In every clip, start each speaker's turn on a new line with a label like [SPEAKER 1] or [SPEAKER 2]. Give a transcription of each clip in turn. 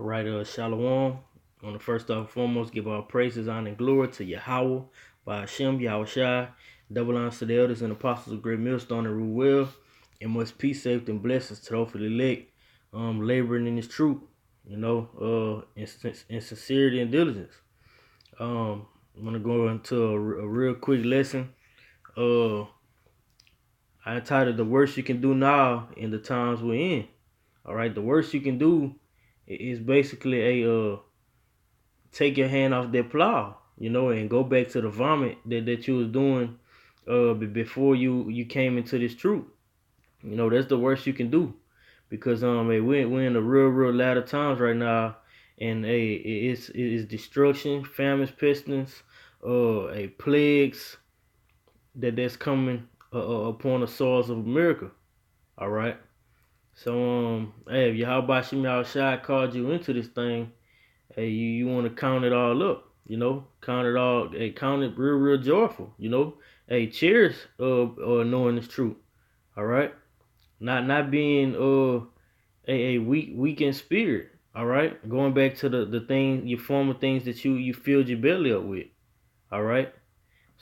[SPEAKER 1] All right, Shalom. On the first and foremost, give our praises, honor, and glory to Yahweh, by Hashem, Yahweh Shai. Double honors to the elders and apostles of Great Millstone and rule well, and much peace, safety, and blessings to those for the elect, laboring in this truth, in sincerity and diligence. I'm gonna go into a real quick lesson. I entitled "The Worst You Can Do Now in the Times We're In." All right, the worst you can do is basically take your hand off that plow, and go back to the vomit that you was doing before you came into this truth. That's the worst you can do because hey, we're in the real latter times right now, and hey, it's destruction, famines, pestilence, a plagues that's coming upon the soils of America. All right. So hey, if Yahweh Shem Shai called you into this thing, hey, you want to count it all up, count it all, hey, count it real joyful, hey, cheers, knowing this truth, all right, not being a weak in spirit, all right, going back to the thing, your former things that you filled your belly up with, all right.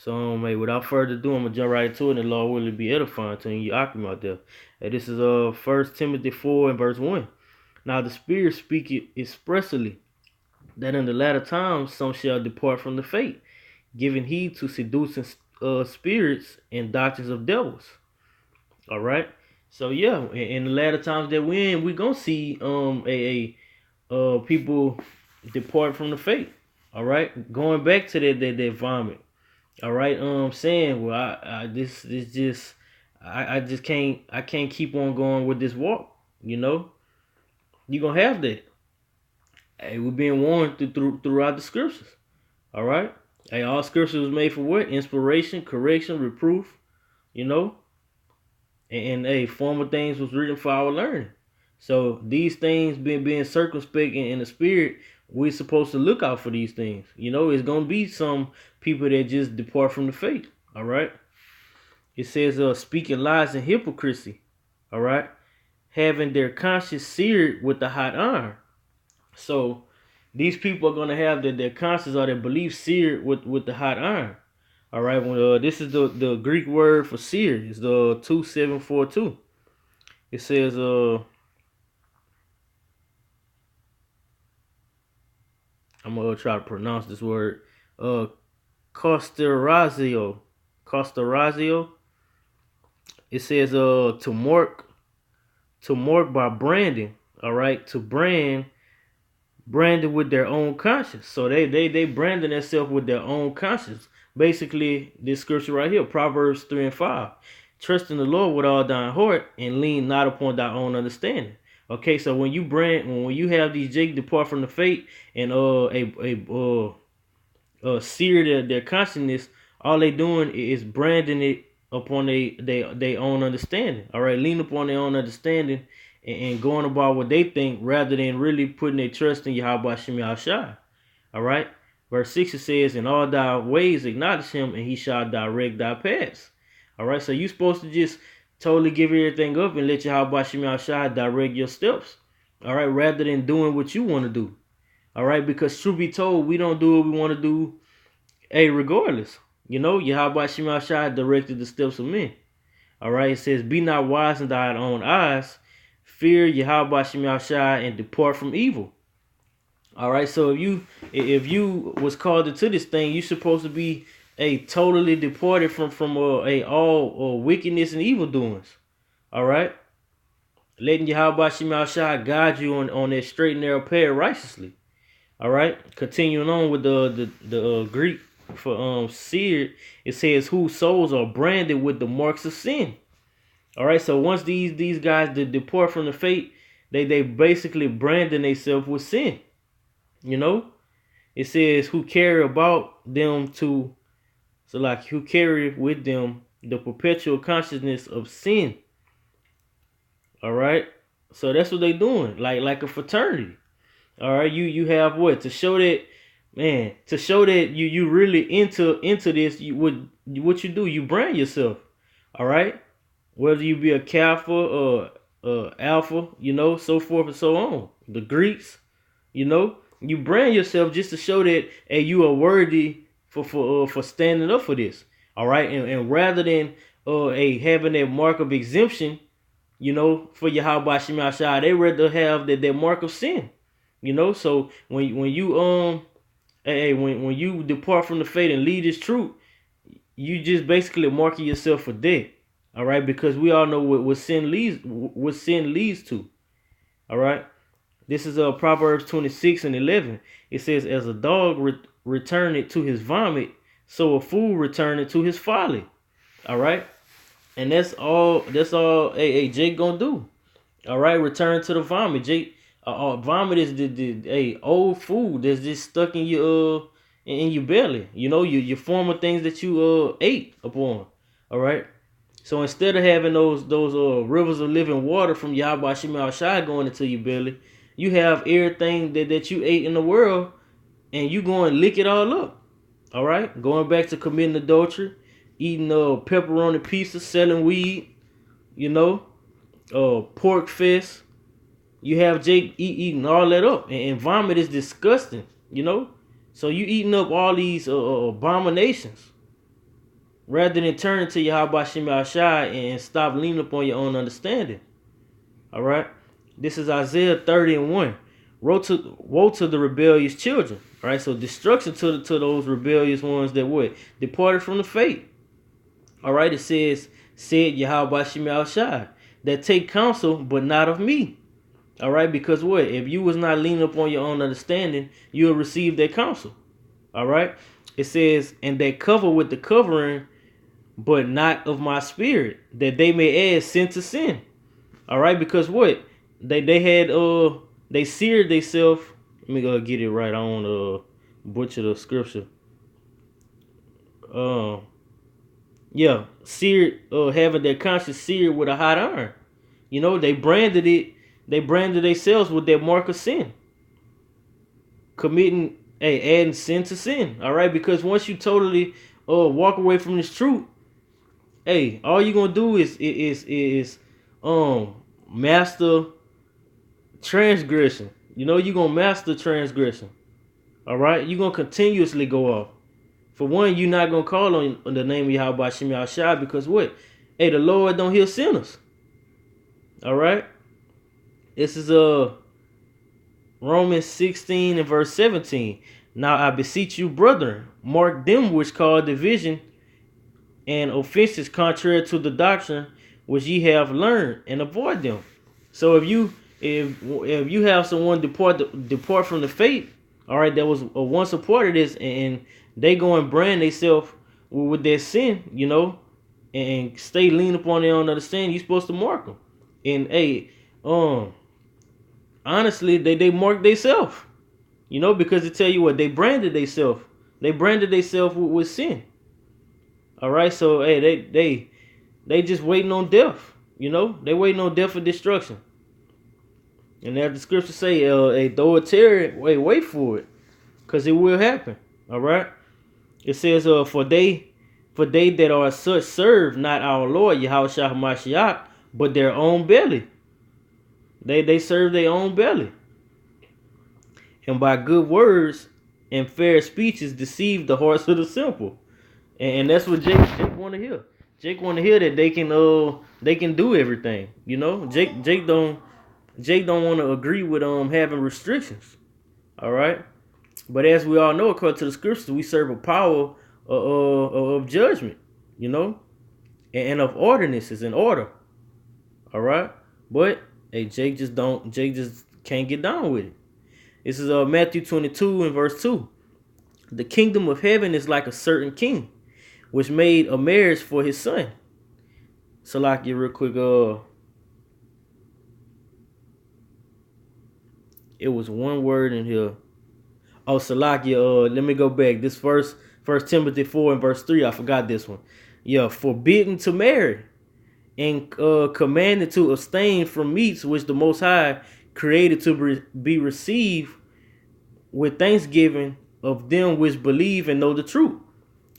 [SPEAKER 1] So hey, without further ado, I'm gonna jump right into it, and the Lord will be edifying to you, Akim out there. Hey, this is 1 Timothy 4 and verse 1. Now the Spirit speaketh expressly that in the latter times some shall depart from the faith, giving heed to seducing spirits and doctrines of devils. All right. So yeah, in the latter times that we're in, we gonna see people depart from the faith. All right, going back to that vomit. All right, saying, well, this just I just can't keep on going with this walk. You gonna have that. Hey, we're being warned throughout the scriptures. All right. Hey, all scripture was made for what? Inspiration, correction, reproof. You know, and hey, former things was written for our learning. So these things being circumspect in the spirit, we're supposed to look out for these things. It's gonna be some people that just depart from the faith. All right. It says, speaking lies and hypocrisy. All right, having their conscience seared with the hot iron. So these people are gonna have their conscience or their beliefs seared with the hot iron. All right. When this is the Greek word for sear. It's the 2742. It says I'm gonna try to pronounce this word Costarazio. Costarazio. It says to mark by branding. All right, to branded with their own conscience. So they branding themselves with their own conscience. Basically, this scripture right here, Proverbs 3 and 5. Trust in the Lord with all thine heart and lean not upon thy own understanding. Okay, so when you have these Jake depart from the faith and sear their consciousness, all they doing is branding it upon their own understanding. All right, lean upon their own understanding and going about what they think rather than really putting their trust in Yahweh Shem Yahshai. All right, verse 6 it says, "In all thy ways acknowledge him, and he shall direct thy paths." All right, so you're supposed to just totally give everything up and let Yahweh Shem Yahshai direct your steps. All right, rather than doing what you want to do. All right, because truth be told, we don't do what we want to do. Hey, regardless, Yahweh Shem Yahshai directed the steps of men. All right, it says, "Be not wise in thine own eyes. Fear Yahweh Shem Yahshai and depart from evil." All right, so if you was called into this thing, you're supposed to be totally departed from all wickedness and evil doings. All right, letting Yahweh Shem Yahshai guide you on that straight and narrow path righteously. All right, continuing on with the Greek for seared, it says, "Whose souls are branded with the marks of sin." All right, so once these guys depart from the faith, they basically branding themselves with sin. It says, "Who carry about them to," so like who carry with them the perpetual consciousness of sin. All right, so that's what they doing, like a fraternity. All right, you have what to show that, man, to show that you really into this. What you do, you brand yourself. All right, whether you be a Kappa or alpha, so forth and so on. The Greeks, You know, you brand yourself just to show that hey, you are worthy for standing up for this. All right, and rather than having that mark of exemption, you know, for Yahweh Shema Shai, they rather have that mark of sin. You know, so when you when you depart from the faith and lead this truth, you just basically marking yourself for death. All right, because we all know what sin leads to. All right. This is Proverbs 26:11. It says, "As a dog returneth to his vomit, so a fool returneth to his folly." All right, and that's all. That's all. Hey, Jake gonna do. All right, return to the vomit. Jake, vomit is the old food that's just stuck in your in your belly. You know, your former things that you ate upon. All right. So instead of having those rivers of living water from Yahweh Shema Shai going into your belly, you have everything that you ate in the world, and you go and lick it all up. All right, going back to committing adultery, eating pepperoni pizza, selling weed, you know, pork fest. You have Jake eating all that up, and vomit is disgusting, you know. So you eating up all these abominations rather than turning to Yahweh Shema Shai and stop leaning upon your own understanding. All right. This is Isaiah 30:1. Woe to the rebellious children. All right. So destruction to those rebellious ones that what? Departed from the faith. All right. It said Yahweh Shema Shai, that take counsel, but not of me. All right. Because what? If you was not leaning upon your own understanding, you'll receive that counsel. All right. It says, and they cover with the covering, but not of my spirit, that they may add sin to sin. All right, because what they had they seared themselves. Let me go get it right. I don't want to butcher the scripture. Um, yeah, seared, having their conscience seared with a hot iron. You know, they branded it. They branded themselves with their mark of sin, committing, adding sin to sin. All right, because once you totally walk away from this truth, hey, all you're gonna do is master transgression. You know, you're gonna master transgression. All right, you're gonna continuously go off. For one, you're not gonna call on the name of Yahweh Shem Shai because what? Hey, the Lord don't heal sinners. All right. This is Romans 16 and verse 17. Now I beseech you, brethren, mark them which cause division and offenses contrary to the doctrine which ye have learned, and avoid them. So if you have someone depart from the faith, all right, that was once a part of this, and they go and brand themselves with their sin, you know, and stay lean upon their own understanding, you're supposed to mark them. And honestly, they mark themselves, you know, because they tell you what, they branded themselves. They branded themselves with sin. All right, so hey, they just waiting on death. You know, they waiting on death for destruction. And as the scripture say, though it tarry, wait for it, cause it will happen. All right. It says, for they that are such serve not our Lord Yahweh Shah Hamashiach, but their own belly. They serve their own belly, and by good words and fair speeches deceive the hearts of the simple. And that's what Jake want to hear. Jake want to hear that they can do everything. You know, Jake don't want to agree with having restrictions. All right, but as we all know, according to the scriptures, we serve a power of judgment. You know, and of ordinances and order. All right, but hey, Jake just can't get down with it. This is Matthew 22 and verse 2. The kingdom of heaven is like a certain king, which made a marriage for his son. So like you real quick, it was one word in here. Oh, Salakia, let me go back. This First Timothy 4 and verse 3, I forgot this one. Yeah, forbidden to marry and commanded to abstain from meats which the Most High created to be received with thanksgiving of them which believe and know the truth.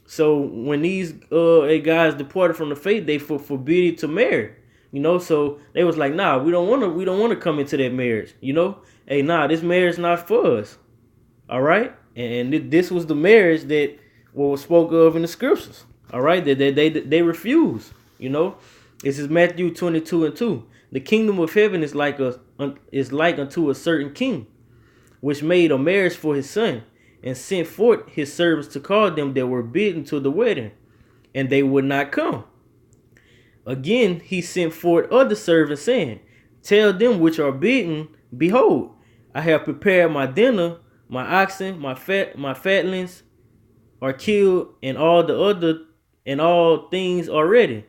[SPEAKER 1] So when these guys departed from the faith, they forbid to marry. You know, so they was like, nah, we don't want to come into that marriage. You know, hey, nah, this marriage not for us. All right, and this was the marriage that was spoke of in the scriptures. All right, that they refuse. You know, this is Matthew 22:2. The kingdom of heaven is like unto a certain king, which made a marriage for his son, and sent forth his servants to call them that were bidden to the wedding, and they would not come. Again, he sent forth other servants, saying, tell them which are bidden, behold, I have prepared my dinner, my oxen, my fatlings are killed, and all things are ready.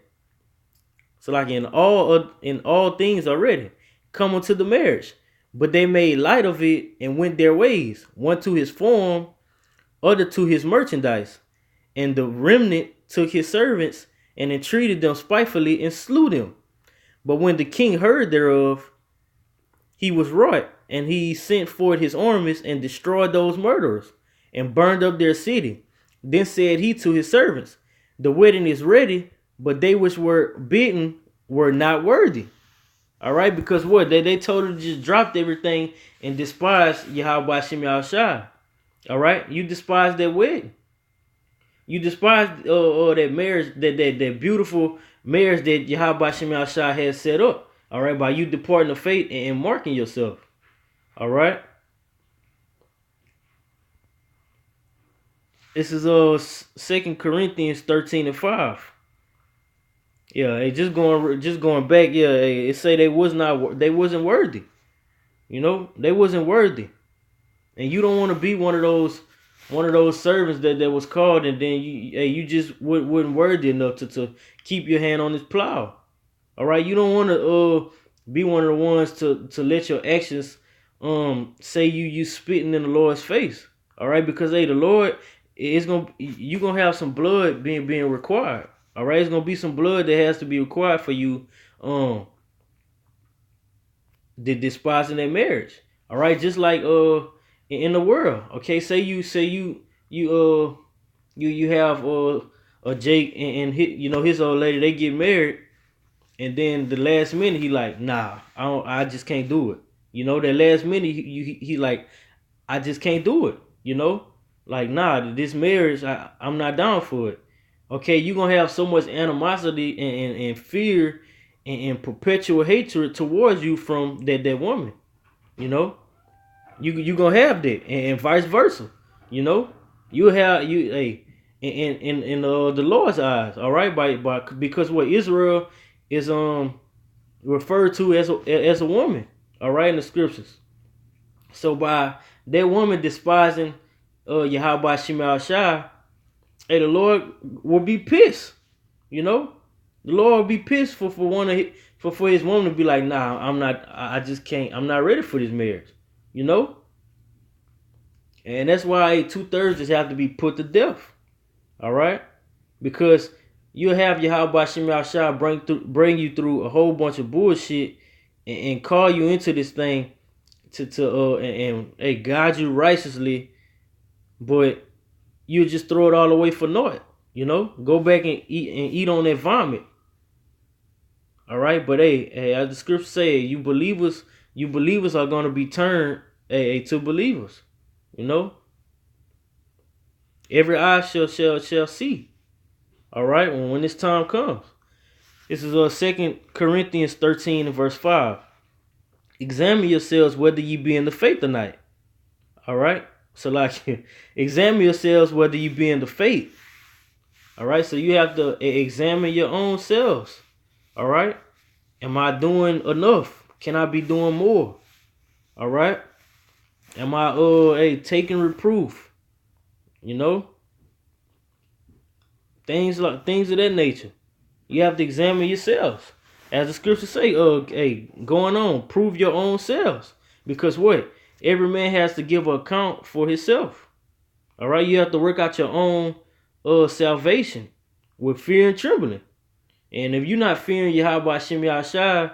[SPEAKER 1] So like in all things are ready. Come unto the marriage. But they made light of it and went their ways, one to his farm, other to his merchandise. And the remnant took his servants and entreated them spitefully and slew them. But when the king heard thereof, he was wroth, and he sent forth his armies and destroyed those murderers, and burned up their city. Then said he to his servants, the wedding is ready, but they which were bidden were not worthy. All right, because what? They totally just dropped everything and despised Yahweh Shem Yahushua. All right, you despise that wedding. You despise that marriage, that beautiful marriage that Yahweh Shem Yahushua has set up. All right, by you departing the faith and marking yourself. All right. This is 2 Corinthians 13:5. Yeah, hey, just going back. Yeah, hey, it say they wasn't worthy. You know, they wasn't worthy, and you don't want to be one of those servants that was called, and then you just wasn't worthy enough to keep your hand on this plow. All right, you don't want to be one of the ones to let your actions say you spitting in the Lord's face. All right, because hey, the Lord is you're gonna have some blood being required. All right, it's gonna be some blood that has to be required for you despising that marriage. All right, just like in the world. Okay, say you have a Jake and his old lady, they get married, and then the last minute he like, nah, I just can't do it. You know, that last minute he like, I just can't do it. You know, like, nah, this marriage, I'm not down for it. Okay, you're gonna have so much animosity and fear and perpetual hatred towards you from that woman. You know, you gonna have that, and vice versa. You know, you have you hey in the Lord's eyes, all right, by because what Israel is referred to as a woman, all right, in the scriptures. So by that woman despising Yahweh Shema Shai, hey, the Lord will be pissed. You know, the Lord will be pissed for his woman to be like, nah, I'm not. I just can't. I'm not ready for this marriage. You know, and that's why 2/3 just have to be put to death. All right, because you have Yahweh Shema Shai bring you through a whole bunch of bullshit and call you into this thing and hey, guide you righteously, but you just throw it all away for naught. You know, go back and eat on that vomit. All right, but hey, as the scripture say, you believers are gonna be turned to believers. You know, every eye shall see. All right, when this time comes. This is 2 Corinthians 13 and verse 5. Examine yourselves whether ye be in the faith or not. All right, so like examine yourselves whether you be in the faith. All right, so you have to examine your own selves. All right, am I doing enough? Can I be doing more? All right, am I taking reproof? You know, things of that nature. You have to examine yourselves, as the scriptures say. Going on, prove your own selves, because what? Every man has to give an account for himself. All right, you have to work out your own salvation with fear and trembling. And if you're not fearing Yahweh Shem Yahushua,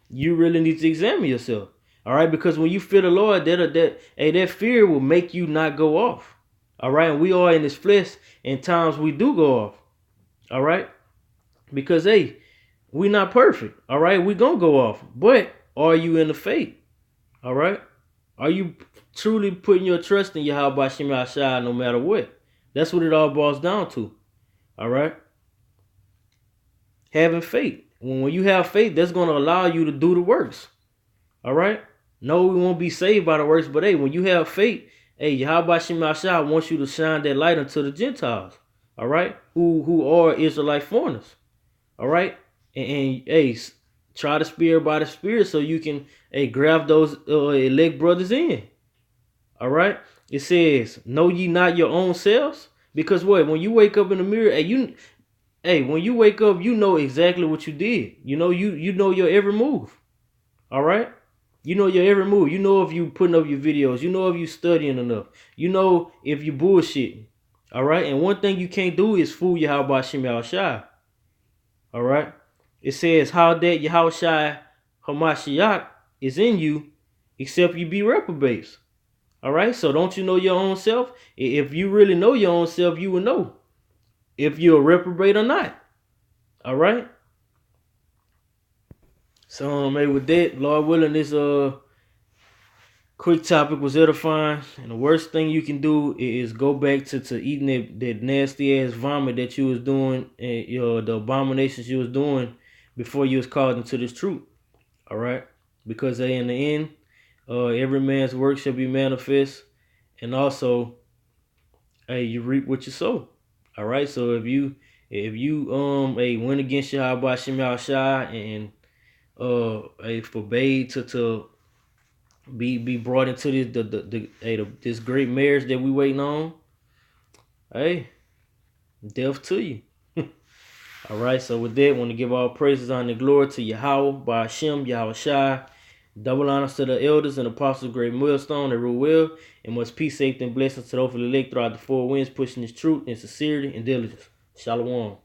[SPEAKER 1] you really need to examine yourself. All right, because when you fear the Lord, that fear will make you not go off. All right, and we are in this flesh, and times we do go off. All right, because hey, we not perfect. All right, we gonna go off, but are you in the faith? All right, Are you truly putting your trust in Yahweh Shem Yahshua no matter what? That's what it all boils down to. All right? Having faith. When you have faith, that's going to allow you to do the works. All right? No, we won't be saved by the works, but hey, when you have faith, hey, Yahweh Shem Yahshua wants you to shine that light unto the Gentiles. All right? Who are Israelite foreigners. All right? And hey, try the spirit by the spirit so you can grab those elect brothers in. All right? It says, know ye not your own selves? Because what? When you wake up in the mirror, when you wake up, you know exactly what you did. You know your every move. All right? You know your every move. You know if you putting up your videos. You know if you studying enough. You know if you bullshitting. All right? And one thing you can't do is fool Yahweh Shem Yahushua. All right? It says, how that Yahushua Hamashiach is in you, except you be reprobates. All right? So don't you know your own self? If you really know your own self, you will know if you're a reprobate or not. All right? So maybe with that, Lord willing, this quick topic was edifying. And the worst thing you can do is go back to eating that nasty ass vomit that you was doing, and the abominations you was doing before you was called into this truth. All right? Because in the end, every man's work shall be manifest, and also, you reap what you sow. All right? So if you went against Yahweh Shem Yahushua and forbade to be brought into this great marriage that we waiting on, hey, death to you. All right, so with that, I want to give all praises, honor, and glory to Yahweh, by Hashem, Yahushua. Double honors to the elders and apostles of great millstone that rule well, and much peace, safety, and blessings to the hopefully elect throughout the four winds, pushing this truth in sincerity and diligence. Shalom.